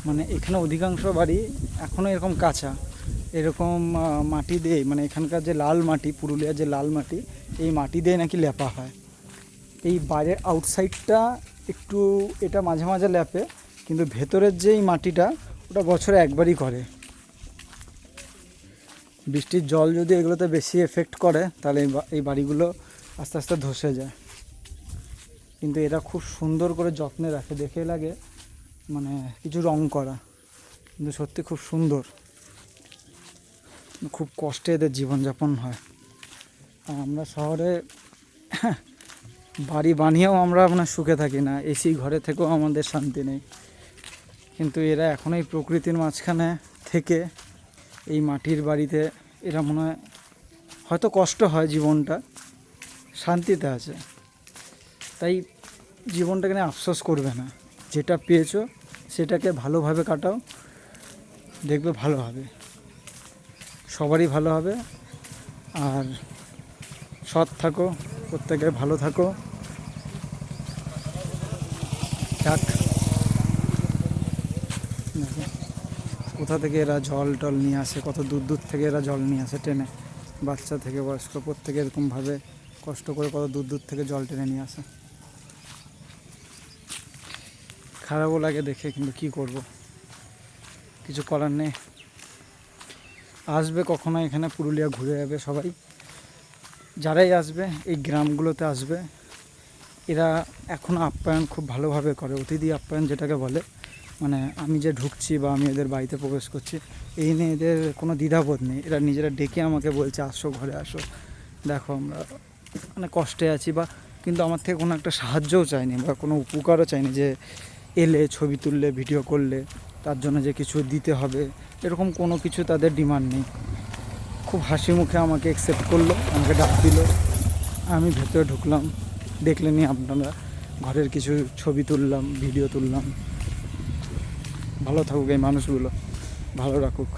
মানে এখানে অধিকাংশ বাড়ি এখনও এরকম কাঁচা, এরকম মাটি দিয়ে, মানে এখানকার যে লাল মাটি, পুরুলিয়ার যে লাল মাটি, এই মাটি দিয়ে নাকি লেপা হয়। এই বাইরের আউটসাইডটা একটু এটা মাঝে মাঝে লেপে, কিন্তু ভেতরের যে এই মাটিটা ওটা বছরে একবারই করে। বৃষ্টির জল যদি এগুলোতে বেশি এফেক্ট করে তাহলে এই বাড়িগুলো আস্তে আস্তে ধসে যায়। কিন্তু এরা খুব সুন্দর করে যত্নে রাখে, দেখে লাগে মানে কিছু রং করা, কিন্তু সত্যি খুব সুন্দর। খুব কষ্টে এদের জীবনযাপন হয়। আর আমরা শহরে বাড়ি বানিয়েও আমরা মানে সুখে থাকি না, এসি ঘরে থেকেও আমাদের শান্তি নেই। কিন্তু এরা এখন এই প্রকৃতির মাঝখানে থেকে এই মাটির বাড়িতে এরা মনে হয়, হয়তো কষ্ট হয়, জীবনটা শান্তিতে আছে। তাই জীবনটাকে নিয়ে আফসোস করবে না, যেটা পেয়েছো সেটাকে ভালোভাবে কাটাও, দেখবে ভালো হবে, সবারই ভালো হবে। আর সৎ থাকো, প্রত্যেকে ভালো থাকো। যাক, কোথা থেকে এরা জল টল নিয়ে আসে, কত দূর দূর থেকে এরা জল নিয়ে আসে টেনে, বাচ্চা থেকে বয়স্ক প্রত্যেকে এরকমভাবে কষ্ট করে কত দূর দূর থেকে জল টেনে নিয়ে আসে। খারাপও লাগে দেখে, কিন্তু কি করব, কিছু করার নেই। আসবে কখনো এখানে, পুরুলিয়া ঘুরে যাবে সবাই, যারাই আসবে এই গ্রামগুলোতে আসবে। এরা এখনও আপ্যায়ন খুব ভালোভাবে করে, অতিথি আপ্যায়ন যেটাকে বলে। মানে আমি যে ঢুকছি বা আমি এদের বাড়িতে প্রবেশ করছি, এই নিয়ে এদের কোনো দ্বিধাবোধ নেই। এরা নিজেরা ডেকে আমাকে বলছে আসো, ঘরে আসো, দেখো আমরা মানে কষ্টে আছি, বা কিন্তু আমার থেকে কোনো একটা সাহায্যও চাইনি বা কোনো উপকারও চাইনি যে এলে ছবি তুললে ভিডিও করলে তার জন্য যে কিছু দিতে হবে, এরকম কোনো কিছু তাদের ডিমান্ড নেই। খুব হাসি মুখে আমাকে অ্যাকসেপ্ট করলো, আমাকে ডাক দিল, আমি ভেতরে ঢুকলাম, দেখলেনি আপনারা, ঘরের কিছু ছবি তুললাম, ভিডিও তুললাম। ভালো থাকুক এই মানুষগুলো, ভালো রাখুক।